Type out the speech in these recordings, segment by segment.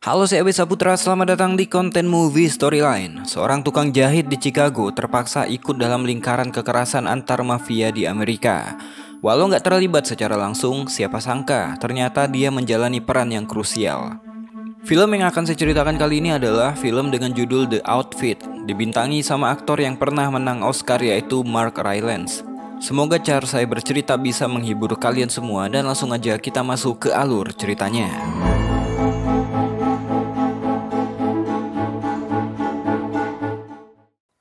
Halo, saya Abis Saputra, selamat datang di konten movie storyline. Seorang tukang jahit di Chicago terpaksa ikut dalam lingkaran kekerasan antar mafia di Amerika. Walau nggak terlibat secara langsung, siapa sangka ternyata dia menjalani peran yang krusial. Film yang akan saya ceritakan kali ini adalah film dengan judul The Outfit, dibintangi sama aktor yang pernah menang Oscar yaitu Mark Rylance. Semoga cara saya bercerita bisa menghibur kalian semua dan langsung aja kita masuk ke alur ceritanya.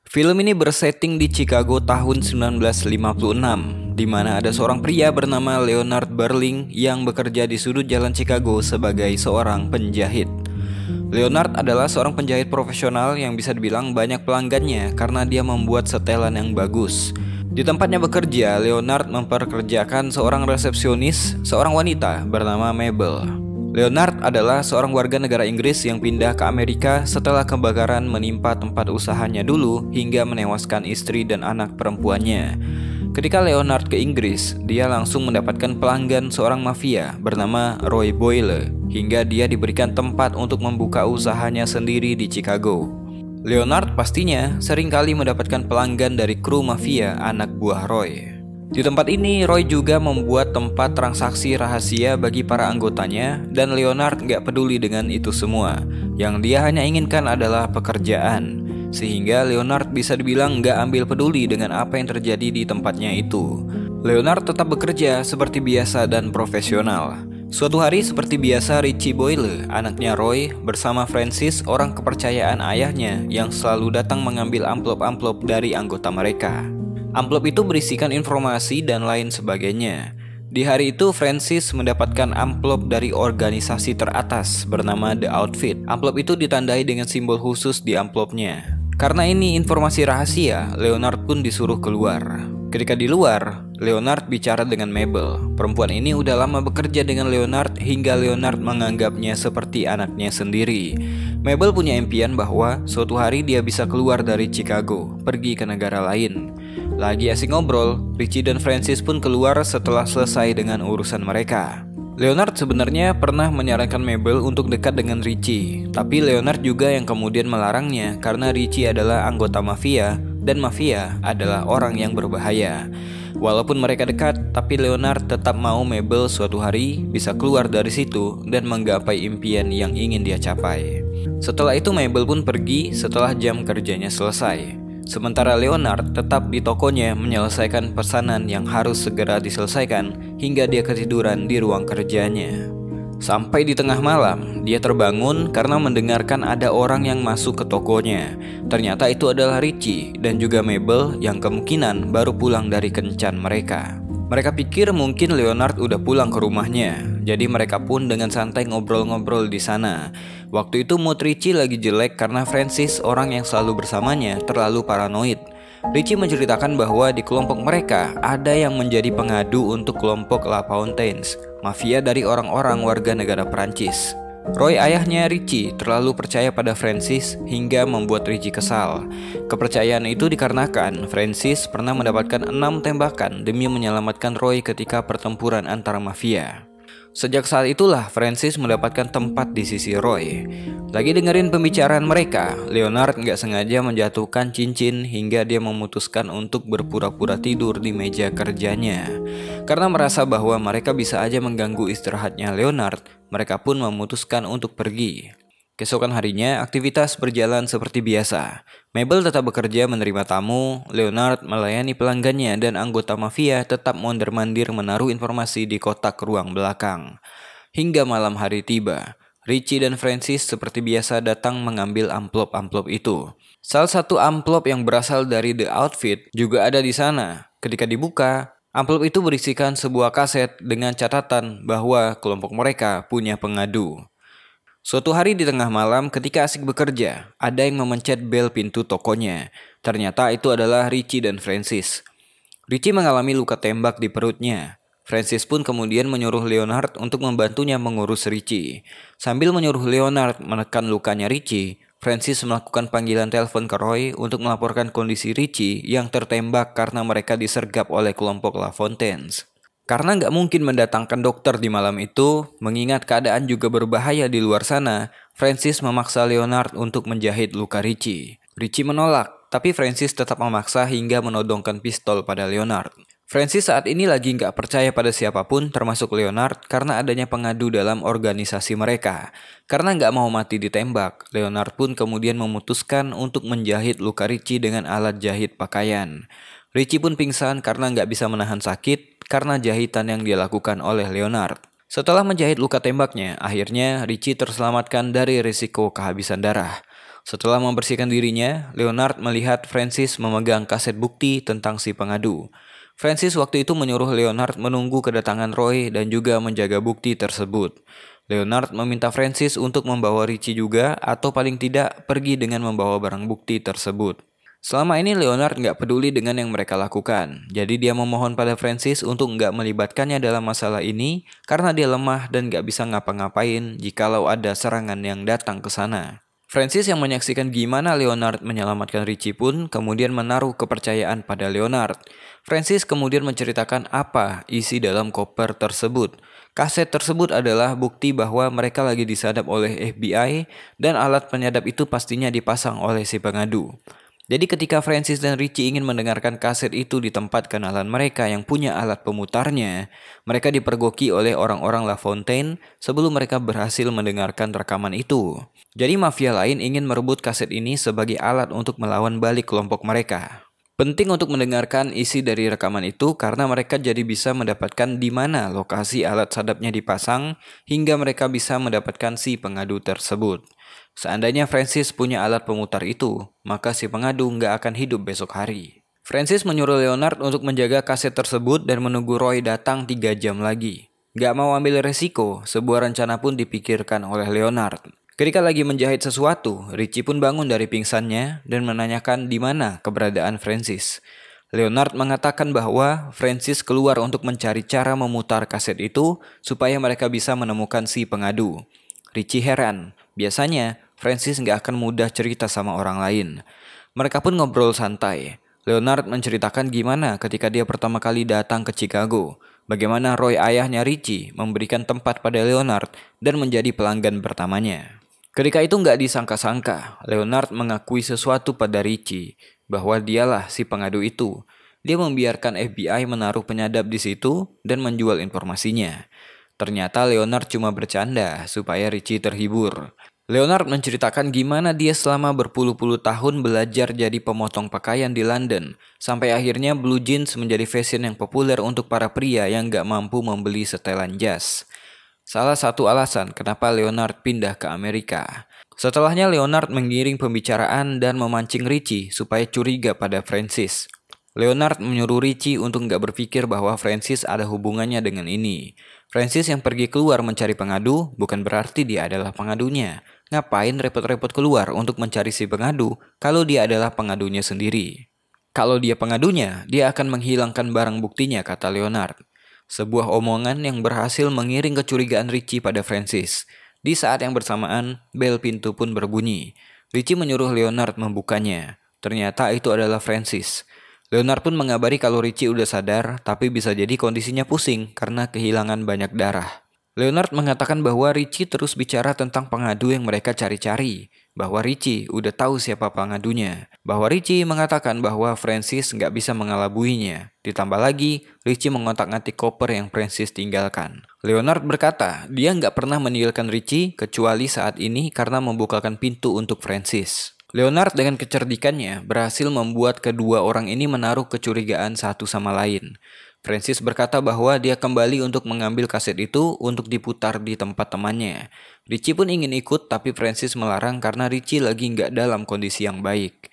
Film ini bersetting di Chicago tahun 1956, di mana ada seorang pria bernama Leonard Berling yang bekerja di sudut jalan Chicago sebagai seorang penjahit. Leonard adalah seorang penjahit profesional yang bisa dibilang banyak pelanggannya karena dia membuat setelan yang bagus. Di tempatnya bekerja, Leonard memperkerjakan seorang resepsionis, seorang wanita bernama Mabel. Leonard adalah seorang warga negara Inggris yang pindah ke Amerika setelah kebakaran menimpa tempat usahanya dulu hingga menewaskan istri dan anak perempuannya. Ketika Leonard ke Inggris, dia langsung mendapatkan pelanggan seorang mafia bernama Roy Boyle hingga dia diberikan tempat untuk membuka usahanya sendiri di Chicago. Leonard pastinya seringkali mendapatkan pelanggan dari kru mafia anak buah Roy. Di tempat ini, Roy juga membuat tempat transaksi rahasia bagi para anggotanya dan Leonard gak peduli dengan itu semua. Yang dia hanya inginkan adalah pekerjaan. Sehingga Leonard bisa dibilang gak ambil peduli dengan apa yang terjadi di tempatnya itu. Leonard tetap bekerja seperti biasa dan profesional. Suatu hari seperti biasa Richie Boyle, anaknya Roy, bersama Francis, orang kepercayaan ayahnya yang selalu datang mengambil amplop-amplop dari anggota mereka. Amplop itu berisikan informasi dan lain sebagainya. Di hari itu Francis mendapatkan amplop dari organisasi teratas bernama The Outfit. Amplop itu ditandai dengan simbol khusus di amplopnya. Karena ini informasi rahasia, Leonard pun disuruh keluar. Ketika di luar, Leonard bicara dengan Mabel. Perempuan ini udah lama bekerja dengan Leonard hingga Leonard menganggapnya seperti anaknya sendiri. Mabel punya impian bahwa suatu hari dia bisa keluar dari Chicago, pergi ke negara lain. Lagi asik ngobrol, Richie dan Francis pun keluar setelah selesai dengan urusan mereka. Leonard sebenarnya pernah menyarankan Mabel untuk dekat dengan Richie, tapi Leonard juga yang kemudian melarangnya karena Richie adalah anggota mafia dan mafia adalah orang yang berbahaya. Walaupun mereka dekat, tapi Leonard tetap mau Mabel suatu hari bisa keluar dari situ dan menggapai impian yang ingin dia capai. Setelah itu Mabel pun pergi setelah jam kerjanya selesai. Sementara Leonard tetap di tokonya menyelesaikan pesanan yang harus segera diselesaikan hingga dia ketiduran di ruang kerjanya. Sampai di tengah malam, dia terbangun karena mendengarkan ada orang yang masuk ke tokonya. Ternyata itu adalah Richie dan juga Mabel yang kemungkinan baru pulang dari kencan mereka. Mereka pikir mungkin Leonard udah pulang ke rumahnya, jadi mereka pun dengan santai ngobrol-ngobrol di sana. Waktu itu mood Richie lagi jelek karena Francis, orang yang selalu bersamanya, terlalu paranoid. Richie menceritakan bahwa di kelompok mereka ada yang menjadi pengadu untuk kelompok La Fontaines, mafia dari orang-orang warga negara Perancis. Roy, ayahnya Richie, terlalu percaya pada Francis hingga membuat Richie kesal. Kepercayaan itu dikarenakan Francis pernah mendapatkan 6 tembakan demi menyelamatkan Roy ketika pertempuran antara mafia. Sejak saat itulah Francis mendapatkan tempat di sisi Roy. Lagi dengerin pembicaraan mereka, Leonard gak sengaja menjatuhkan cincin hingga dia memutuskan untuk berpura-pura tidur di meja kerjanya. Karena merasa bahwa mereka bisa aja mengganggu istirahatnya Leonard, mereka pun memutuskan untuk pergi. Keesokan harinya, aktivitas berjalan seperti biasa. Mabel tetap bekerja menerima tamu, Leonard melayani pelanggannya, dan anggota mafia tetap mondar-mandir menaruh informasi di kotak ruang belakang. Hingga malam hari tiba, Richie dan Francis seperti biasa datang mengambil amplop-amplop itu. Salah satu amplop yang berasal dari The Outfit juga ada di sana. Ketika dibuka, amplop itu berisikan sebuah kaset dengan catatan bahwa kelompok mereka punya pengadu. Suatu hari di tengah malam ketika asik bekerja, ada yang memencet bel pintu tokonya. Ternyata itu adalah Richie dan Francis. Richie mengalami luka tembak di perutnya. Francis pun kemudian menyuruh Leonard untuk membantunya mengurus Richie. Sambil menyuruh Leonard menekan lukanya Richie, Francis melakukan panggilan telepon ke Roy untuk melaporkan kondisi Richie yang tertembak karena mereka disergap oleh kelompok La Fontaines. Karena nggak mungkin mendatangkan dokter di malam itu, mengingat keadaan juga berbahaya di luar sana, Francis memaksa Leonard untuk menjahit luka Richie. Richie menolak, tapi Francis tetap memaksa hingga menodongkan pistol pada Leonard. Francis saat ini lagi nggak percaya pada siapapun, termasuk Leonard, karena adanya pengadu dalam organisasi mereka. Karena nggak mau mati ditembak, Leonard pun kemudian memutuskan untuk menjahit luka Richie dengan alat jahit pakaian. Richie pun pingsan karena nggak bisa menahan sakit karena jahitan yang dilakukan oleh Leonard. Setelah menjahit luka tembaknya, akhirnya Richie terselamatkan dari risiko kehabisan darah. Setelah membersihkan dirinya, Leonard melihat Francis memegang kaset bukti tentang si pengadu. Francis waktu itu menyuruh Leonard menunggu kedatangan Roy dan juga menjaga bukti tersebut. Leonard meminta Francis untuk membawa Richie juga atau paling tidak pergi dengan membawa barang bukti tersebut. Selama ini Leonard nggak peduli dengan yang mereka lakukan, jadi dia memohon pada Francis untuk nggak melibatkannya dalam masalah ini karena dia lemah dan nggak bisa ngapa-ngapain jikalau ada serangan yang datang ke sana. Francis yang menyaksikan gimana Leonard menyelamatkan Richie pun kemudian menaruh kepercayaan pada Leonard. Francis kemudian menceritakan apa isi dalam koper tersebut. Kaset tersebut adalah bukti bahwa mereka lagi disadap oleh FBI dan alat penyadap itu pastinya dipasang oleh si pengadu. Jadi ketika Francis dan Richie ingin mendengarkan kaset itu di tempat kenalan mereka yang punya alat pemutarnya, mereka dipergoki oleh orang-orang La Fontaine sebelum mereka berhasil mendengarkan rekaman itu. Jadi mafia lain ingin merebut kaset ini sebagai alat untuk melawan balik kelompok mereka. Penting untuk mendengarkan isi dari rekaman itu karena mereka jadi bisa mendapatkan di mana lokasi alat sadapnya dipasang hingga mereka bisa mendapatkan si pengadu tersebut. Seandainya Francis punya alat pemutar itu, maka si pengadu nggak akan hidup besok hari. Francis menyuruh Leonard untuk menjaga kaset tersebut dan menunggu Roy datang 3 jam lagi. Nggak mau ambil resiko, sebuah rencana pun dipikirkan oleh Leonard. Ketika lagi menjahit sesuatu, Richie pun bangun dari pingsannya dan menanyakan di mana keberadaan Francis. Leonard mengatakan bahwa Francis keluar untuk mencari cara memutar kaset itu supaya mereka bisa menemukan si pengadu. Richie heran, biasanya Francis nggak akan mudah cerita sama orang lain. Mereka pun ngobrol santai. Leonard menceritakan gimana ketika dia pertama kali datang ke Chicago. Bagaimana Roy ayahnya Richie memberikan tempat pada Leonard dan menjadi pelanggan pertamanya. Ketika itu nggak disangka-sangka, Leonard mengakui sesuatu pada Richie, bahwa dialah si pengadu itu. Dia membiarkan FBI menaruh penyadap di situ dan menjual informasinya. Ternyata Leonard cuma bercanda supaya Richie terhibur. Leonard menceritakan gimana dia selama berpuluh-puluh tahun belajar jadi pemotong pakaian di London, sampai akhirnya blue jeans menjadi fashion yang populer untuk para pria yang gak mampu membeli setelan jas. Salah satu alasan kenapa Leonard pindah ke Amerika. Setelahnya Leonard mengiring pembicaraan dan memancing Richie supaya curiga pada Francis. Leonard menyuruh Richie untuk nggak berpikir bahwa Francis ada hubungannya dengan ini. Francis yang pergi keluar mencari pengadu bukan berarti dia adalah pengadunya. Ngapain repot-repot keluar untuk mencari si pengadu kalau dia adalah pengadunya sendiri? Kalau dia pengadunya, dia akan menghilangkan barang buktinya, kata Leonard. Sebuah omongan yang berhasil mengiring kecurigaan Richie pada Francis. Di saat yang bersamaan, bel pintu pun berbunyi. Richie menyuruh Leonard membukanya. Ternyata itu adalah Francis. Leonard pun mengabari kalau Richie udah sadar, tapi bisa jadi kondisinya pusing karena kehilangan banyak darah. Leonard mengatakan bahwa Richie terus bicara tentang pengadu yang mereka cari-cari, bahwa Richie udah tahu siapa pengadunya, bahwa Richie mengatakan bahwa Francis nggak bisa mengelabuinya. Ditambah lagi, Richie mengotak-ngatik koper yang Francis tinggalkan. Leonard berkata, dia nggak pernah meninggalkan Richie kecuali saat ini karena membukakan pintu untuk Francis. Leonard dengan kecerdikannya berhasil membuat kedua orang ini menaruh kecurigaan satu sama lain. Francis berkata bahwa dia kembali untuk mengambil kaset itu untuk diputar di tempat temannya. Richie pun ingin ikut tapi Francis melarang karena Richie lagi nggak dalam kondisi yang baik.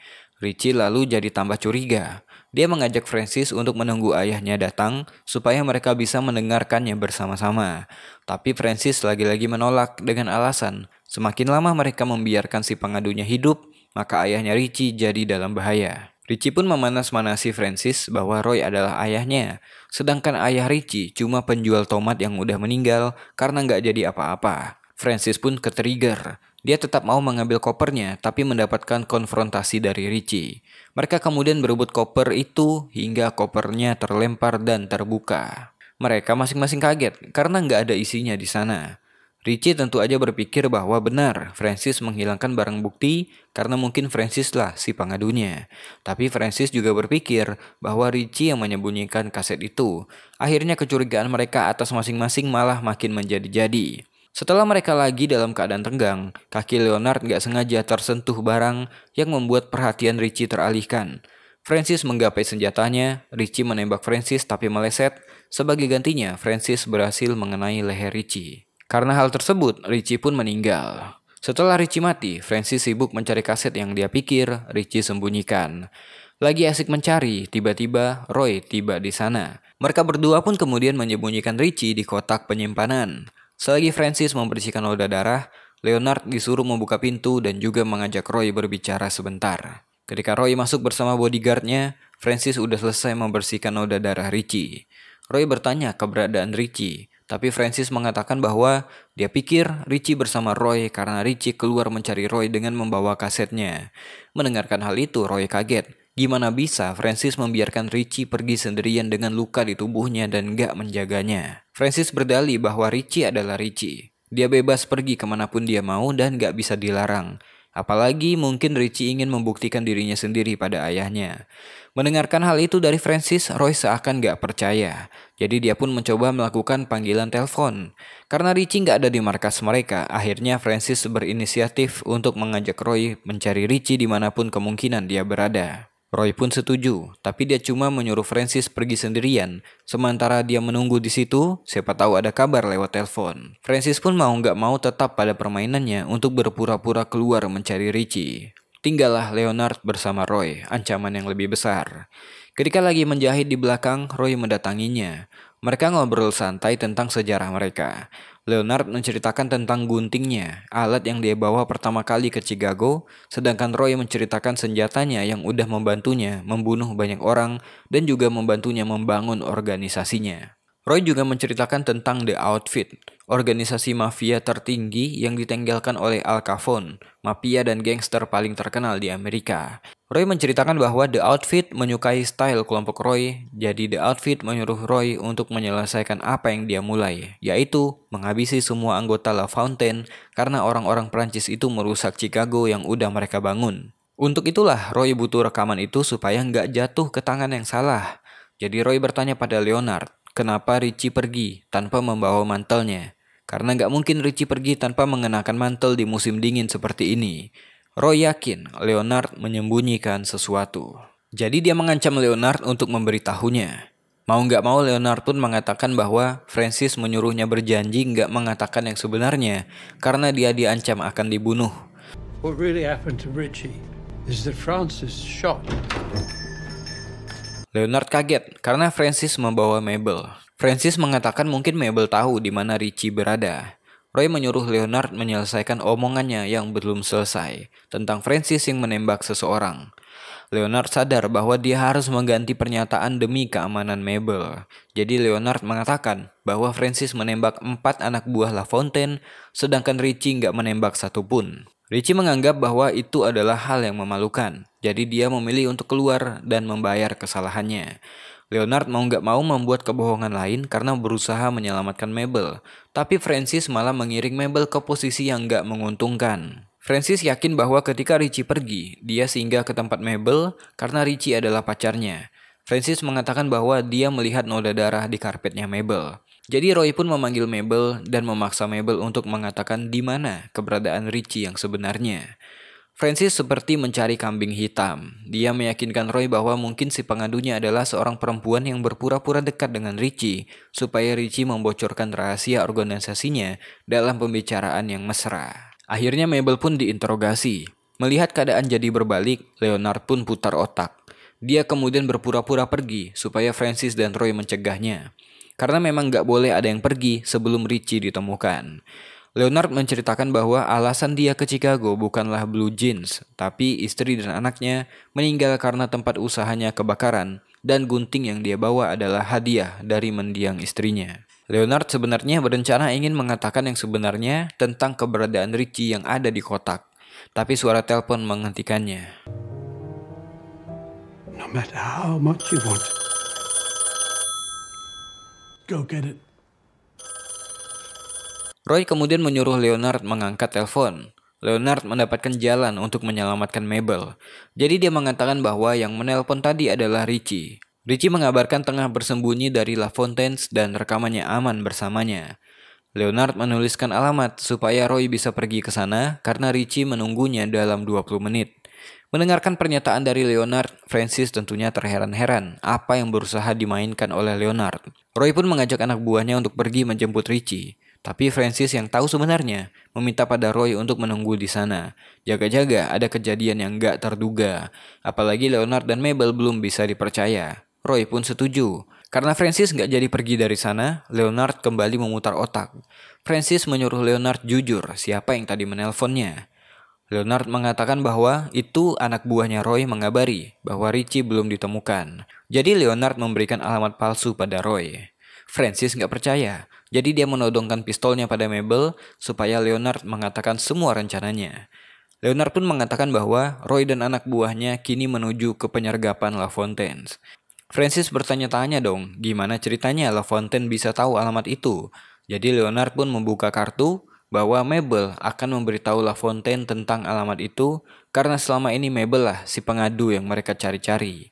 Richie lalu jadi tambah curiga. Dia mengajak Francis untuk menunggu ayahnya datang supaya mereka bisa mendengarkannya bersama-sama. Tapi Francis lagi-lagi menolak dengan alasan semakin lama mereka membiarkan si pengadunya hidup, maka ayahnya Richie jadi dalam bahaya. Richie pun memanas-manasi Francis bahwa Roy adalah ayahnya, sedangkan ayah Richie cuma penjual tomat yang udah meninggal karena nggak jadi apa-apa. Francis pun ketrigger. Dia tetap mau mengambil kopernya, tapi mendapatkan konfrontasi dari Richie. Mereka kemudian berebut koper itu hingga kopernya terlempar dan terbuka. Mereka masing-masing kaget karena nggak ada isinya di sana. Richie tentu aja berpikir bahwa benar Francis menghilangkan barang bukti karena mungkin Francis lah si pengadunya. Tapi Francis juga berpikir bahwa Richie yang menyembunyikan kaset itu. Akhirnya kecurigaan mereka atas masing-masing malah makin menjadi-jadi. Setelah mereka lagi dalam keadaan tenggang, kaki Leonard nggak sengaja tersentuh barang yang membuat perhatian Richie teralihkan. Francis menggapai senjatanya, Richie menembak Francis tapi meleset. Sebagai gantinya, Francis berhasil mengenai leher Richie. Karena hal tersebut, Richie pun meninggal. Setelah Richie mati, Francis sibuk mencari kaset yang dia pikir Richie sembunyikan. Lagi asik mencari, tiba-tiba Roy tiba di sana. Mereka berdua pun kemudian menyembunyikan Richie di kotak penyimpanan. Selagi Francis membersihkan noda darah, Leonard disuruh membuka pintu dan juga mengajak Roy berbicara sebentar. Ketika Roy masuk bersama bodyguardnya, Francis udah selesai membersihkan noda darah Richie. Roy bertanya keberadaan Richie, tapi Francis mengatakan bahwa dia pikir Richie bersama Roy karena Richie keluar mencari Roy dengan membawa kasetnya. Mendengarkan hal itu, Roy kaget. Gimana bisa Francis membiarkan Richie pergi sendirian dengan luka di tubuhnya dan gak menjaganya? Francis berdalih bahwa Richie adalah Richie. Dia bebas pergi kemanapun dia mau dan gak bisa dilarang. Apalagi mungkin Richie ingin membuktikan dirinya sendiri pada ayahnya. Mendengarkan hal itu dari Francis, Roy seakan gak percaya. Jadi dia pun mencoba melakukan panggilan telepon. Karena Richie gak ada di markas mereka, akhirnya Francis berinisiatif untuk mengajak Roy mencari Richie dimanapun kemungkinan dia berada. Roy pun setuju, tapi dia cuma menyuruh Francis pergi sendirian. Sementara dia menunggu di situ, siapa tahu ada kabar lewat telepon. Francis pun mau nggak mau tetap pada permainannya untuk berpura-pura keluar mencari Richie. Tinggallah Leonard bersama Roy, ancaman yang lebih besar. Ketika lagi menjahit di belakang, Roy mendatanginya. Mereka ngobrol santai tentang sejarah mereka. Leonard menceritakan tentang guntingnya, alat yang dia bawa pertama kali ke Chicago, sedangkan Roy menceritakan senjatanya yang udah membantunya membunuh banyak orang dan juga membantunya membangun organisasinya. Roy juga menceritakan tentang The Outfit, organisasi mafia tertinggi yang ditenggelkan oleh Al Capone, mafia dan gangster paling terkenal di Amerika. Roy menceritakan bahwa The Outfit menyukai style kelompok Roy, jadi The Outfit menyuruh Roy untuk menyelesaikan apa yang dia mulai, yaitu menghabisi semua anggota La Fontaine karena orang-orang Prancis itu merusak Chicago yang udah mereka bangun. Untuk itulah Roy butuh rekaman itu supaya nggak jatuh ke tangan yang salah. Jadi Roy bertanya pada Leonard, kenapa Richie pergi tanpa membawa mantelnya? Karena nggak mungkin Richie pergi tanpa mengenakan mantel di musim dingin seperti ini. Roy yakin Leonard menyembunyikan sesuatu. Jadi dia mengancam Leonard untuk memberitahunya. Mau nggak mau Leonard pun mengatakan bahwa Francis menyuruhnya berjanji nggak mengatakan yang sebenarnya karena dia diancam akan dibunuh. What really happened to Richie is that Francis shot. Leonard kaget karena Francis membawa Mabel. Francis mengatakan mungkin Mabel tahu di mana Richie berada. Roy menyuruh Leonard menyelesaikan omongannya yang belum selesai tentang Francis yang menembak seseorang. Leonard sadar bahwa dia harus mengganti pernyataan demi keamanan Mabel. Jadi Leonard mengatakan bahwa Francis menembak 4 anak buah La Fontaine, sedangkan Richie nggak menembak satupun. Richie menganggap bahwa itu adalah hal yang memalukan, jadi dia memilih untuk keluar dan membayar kesalahannya. Leonard mau nggak mau membuat kebohongan lain karena berusaha menyelamatkan Mabel, tapi Francis malah mengiring Mabel ke posisi yang nggak menguntungkan. Francis yakin bahwa ketika Richie pergi, dia singgah ke tempat Mabel karena Richie adalah pacarnya. Francis mengatakan bahwa dia melihat noda darah di karpetnya Mabel. Jadi Roy pun memanggil Mabel dan memaksa Mabel untuk mengatakan di mana keberadaan Richie yang sebenarnya. Francis seperti mencari kambing hitam. Dia meyakinkan Roy bahwa mungkin si pengadunya adalah seorang perempuan yang berpura-pura dekat dengan Richie, supaya Richie membocorkan rahasia organisasinya dalam pembicaraan yang mesra. Akhirnya Mabel pun diinterogasi. Melihat keadaan jadi berbalik, Leonard pun putar otak. Dia kemudian berpura-pura pergi supaya Francis dan Roy mencegahnya. Karena memang gak boleh ada yang pergi sebelum Richie ditemukan. Leonard menceritakan bahwa alasan dia ke Chicago bukanlah blue jeans, tapi istri dan anaknya meninggal karena tempat usahanya kebakaran dan gunting yang dia bawa adalah hadiah dari mendiang istrinya. Leonard sebenarnya berencana ingin mengatakan yang sebenarnya tentang keberadaan Richie yang ada di kotak, tapi suara telepon menghentikannya. No matter how much you want, Go get it. Roy kemudian menyuruh Leonard mengangkat telepon. Leonard mendapatkan jalan untuk menyelamatkan Mabel. Jadi dia mengatakan bahwa yang menelpon tadi adalah Richie. Richie mengabarkan tengah bersembunyi dari LaFontaine dan rekamannya aman bersamanya. Leonard menuliskan alamat supaya Roy bisa pergi ke sana karena Richie menunggunya dalam 20 menit. Mendengarkan pernyataan dari Leonard, Francis tentunya terheran-heran apa yang berusaha dimainkan oleh Leonard. Roy pun mengajak anak buahnya untuk pergi menjemput Richie. Tapi Francis yang tahu sebenarnya meminta pada Roy untuk menunggu di sana. Jaga-jaga ada kejadian yang gak terduga. Apalagi Leonard dan Mabel belum bisa dipercaya. Roy pun setuju. Karena Francis gak jadi pergi dari sana, Leonard kembali memutar otak. Francis menyuruh Leonard jujur siapa yang tadi menelponnya. Leonard mengatakan bahwa itu anak buahnya Roy mengabari bahwa Richie belum ditemukan. Jadi Leonard memberikan alamat palsu pada Roy. Francis gak percaya, jadi dia menodongkan pistolnya pada Mabel supaya Leonard mengatakan semua rencananya. Leonard pun mengatakan bahwa Roy dan anak buahnya kini menuju ke penyergapan LaFontaine. Francis bertanya-tanya dong, gimana ceritanya LaFontaine bisa tahu alamat itu? Jadi Leonard pun membuka kartu bahwa Mabel akan memberitahu LaFontaine tentang alamat itu karena selama ini Mabel lah si pengadu yang mereka cari-cari.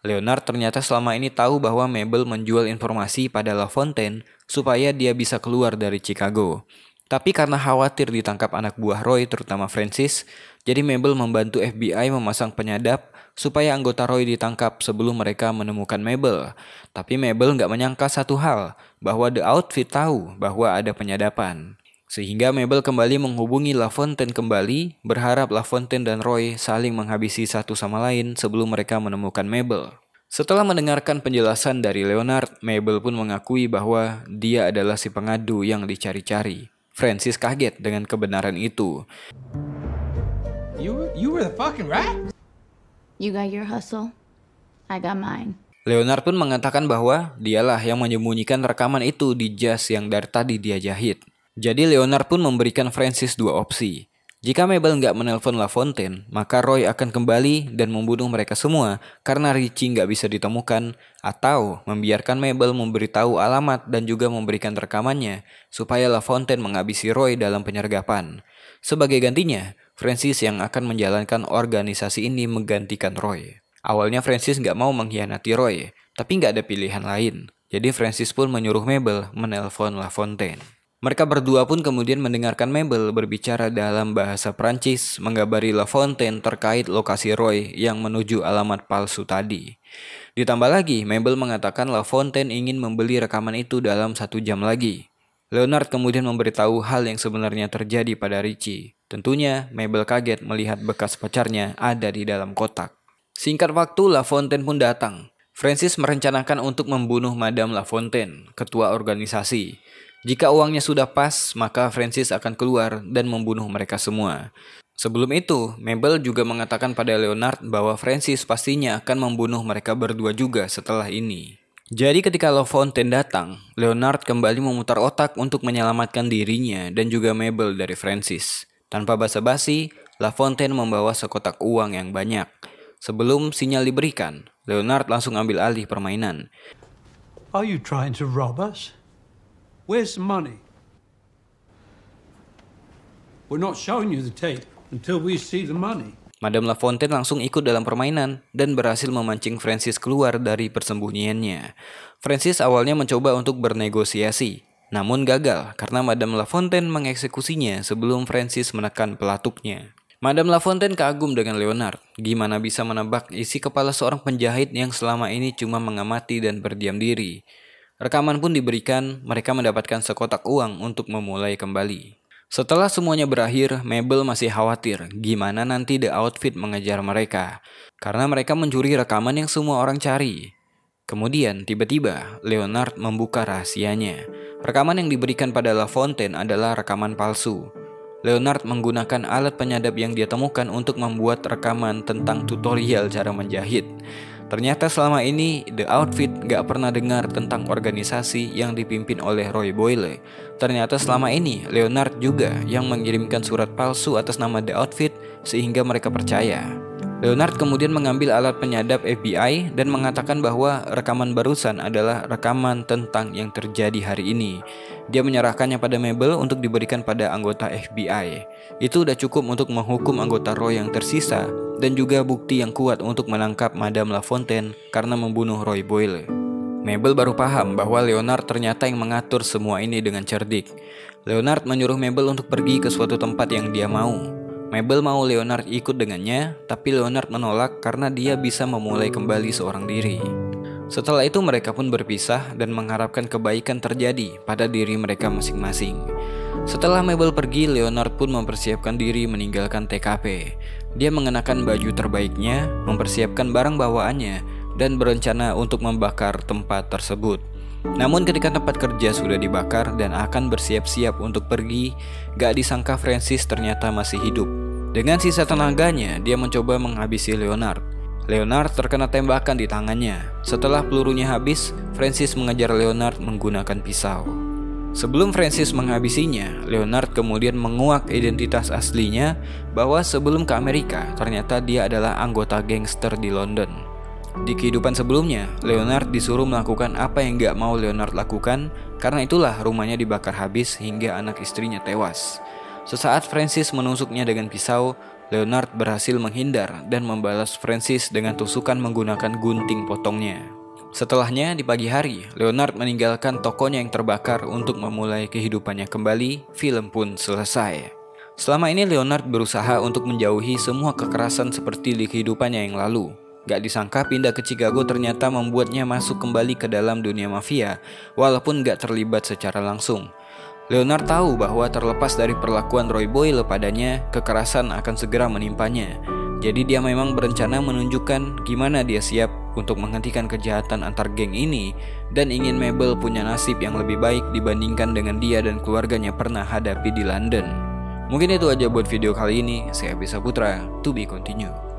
Leonard ternyata selama ini tahu bahwa Mabel menjual informasi pada LaFontaine supaya dia bisa keluar dari Chicago. Tapi karena khawatir ditangkap anak buah Roy terutama Francis, jadi Mabel membantu FBI memasang penyadap supaya anggota Roy ditangkap sebelum mereka menemukan Mabel. Tapi Mabel nggak menyangka satu hal, bahwa The Outfit tahu bahwa ada penyadapan. Sehingga Mabel kembali menghubungi LaFontaine kembali, berharap LaFontaine dan Roy saling menghabisi satu sama lain sebelum mereka menemukan Mabel. Setelah mendengarkan penjelasan dari Leonard, Mabel pun mengakui bahwa dia adalah si pengadu yang dicari-cari. Francis kaget dengan kebenaran itu. You were the fucking rat? You got your hustle, I got mine. Leonard pun mengatakan bahwa dialah yang menyembunyikan rekaman itu di jas yang dari tadi dia jahit. Jadi Leonard pun memberikan Francis dua opsi. Jika Mabel nggak menelpon LaFontaine, maka Roy akan kembali dan membunuh mereka semua karena Richie nggak bisa ditemukan, atau membiarkan Mabel memberitahu alamat dan juga memberikan rekamannya supaya LaFontaine menghabisi Roy dalam penyergapan. Sebagai gantinya, Francis yang akan menjalankan organisasi ini menggantikan Roy. Awalnya Francis nggak mau mengkhianati Roy, tapi nggak ada pilihan lain. Jadi Francis pun menyuruh Mabel menelpon LaFontaine. Mereka berdua pun kemudian mendengarkan Mabel berbicara dalam bahasa Prancis mengabari LaFontaine terkait lokasi Roy yang menuju alamat palsu tadi. Ditambah lagi, Mabel mengatakan LaFontaine ingin membeli rekaman itu dalam 1 jam lagi. Leonard kemudian memberitahu hal yang sebenarnya terjadi pada Richie. Tentunya Mabel kaget melihat bekas pacarnya ada di dalam kotak. Singkat waktu, LaFontaine pun datang. Francis merencanakan untuk membunuh Madame LaFontaine, ketua organisasi. Jika uangnya sudah pas, maka Francis akan keluar dan membunuh mereka semua. Sebelum itu, Mabel juga mengatakan pada Leonard bahwa Francis pastinya akan membunuh mereka berdua juga setelah ini. Jadi ketika LaFontaine datang, Leonard kembali memutar otak untuk menyelamatkan dirinya dan juga Mabel dari Francis. Tanpa basa-basi, LaFontaine membawa sekotak uang yang banyak. Sebelum sinyal diberikan, Leonard langsung ambil alih permainan. Are you trying to rob us? Where's the money? We're not showing you the tape until we see the money. Madame LaFontaine langsung ikut dalam permainan dan berhasil memancing Francis keluar dari persembunyiannya. Francis awalnya mencoba untuk bernegosiasi, namun gagal karena Madame LaFontaine mengeksekusinya sebelum Francis menekan pelatuknya. Madame LaFontaine kagum dengan Leonard. Gimana bisa menebak isi kepala seorang penjahit yang selama ini cuma mengamati dan berdiam diri. Rekaman pun diberikan, mereka mendapatkan sekotak uang untuk memulai kembali. Setelah semuanya berakhir, Mabel masih khawatir gimana nanti The Outfit mengejar mereka. Karena mereka mencuri rekaman yang semua orang cari. Kemudian tiba-tiba Leonard membuka rahasianya. Rekaman yang diberikan pada LaFontaine adalah rekaman palsu. Leonard menggunakan alat penyadap yang dia temukan untuk membuat rekaman tentang tutorial cara menjahit. Ternyata selama ini The Outfit gak pernah dengar tentang organisasi yang dipimpin oleh Roy Boyle. Ternyata selama ini Leonard juga yang mengirimkan surat palsu atas nama The Outfit sehingga mereka percaya. Leonard kemudian mengambil alat penyadap FBI dan mengatakan bahwa rekaman barusan adalah rekaman tentang yang terjadi hari ini. Dia menyerahkannya pada Mabel untuk diberikan pada anggota FBI. Itu udah cukup untuk menghukum anggota Roy yang tersisa dan juga bukti yang kuat untuk menangkap Madame LaFontaine karena membunuh Roy Boyle. Mabel baru paham bahwa Leonard ternyata yang mengatur semua ini dengan cerdik. Leonard menyuruh Mabel untuk pergi ke suatu tempat yang dia mau. Mabel mau Leonard ikut dengannya, tapi Leonard menolak karena dia bisa memulai kembali seorang diri. Setelah itu mereka pun berpisah dan mengharapkan kebaikan terjadi pada diri mereka masing-masing. Setelah Mabel pergi, Leonard pun mempersiapkan diri meninggalkan TKP. Dia mengenakan baju terbaiknya, mempersiapkan barang bawaannya, dan berencana untuk membakar tempat tersebut. Namun ketika tempat kerja sudah dibakar dan akan bersiap-siap untuk pergi, gak disangka Francis ternyata masih hidup. Dengan sisa tenaganya, dia mencoba menghabisi Leonard. Leonard terkena tembakan di tangannya. Setelah pelurunya habis, Francis mengejar Leonard menggunakan pisau. Sebelum Francis menghabisinya, Leonard kemudian menguak identitas aslinya bahwa sebelum ke Amerika, ternyata dia adalah anggota gangster di London. Di kehidupan sebelumnya, Leonard disuruh melakukan apa yang gak mau Leonard lakukan, karena itulah rumahnya dibakar habis hingga anak istrinya tewas. Sesaat Francis menusuknya dengan pisau, Leonard berhasil menghindar dan membalas Francis dengan tusukan menggunakan gunting potongnya. Setelahnya, di pagi hari, Leonard meninggalkan tokonya yang terbakar untuk memulai kehidupannya kembali. Film pun selesai. Selama ini Leonard berusaha untuk menjauhi semua kekerasan seperti di kehidupannya yang lalu. Gak disangka pindah ke Chicago ternyata membuatnya masuk kembali ke dalam dunia mafia, walaupun gak terlibat secara langsung. Leonard tahu bahwa terlepas dari perlakuan Roy Boyle padanya, kekerasan akan segera menimpanya. Jadi dia memang berencana menunjukkan gimana dia siap untuk menghentikan kejahatan antar geng ini dan ingin Mabel punya nasib yang lebih baik dibandingkan dengan dia dan keluarganya pernah hadapi di London. Mungkin itu aja buat video kali ini. Saya Bisa Putra, to be continued.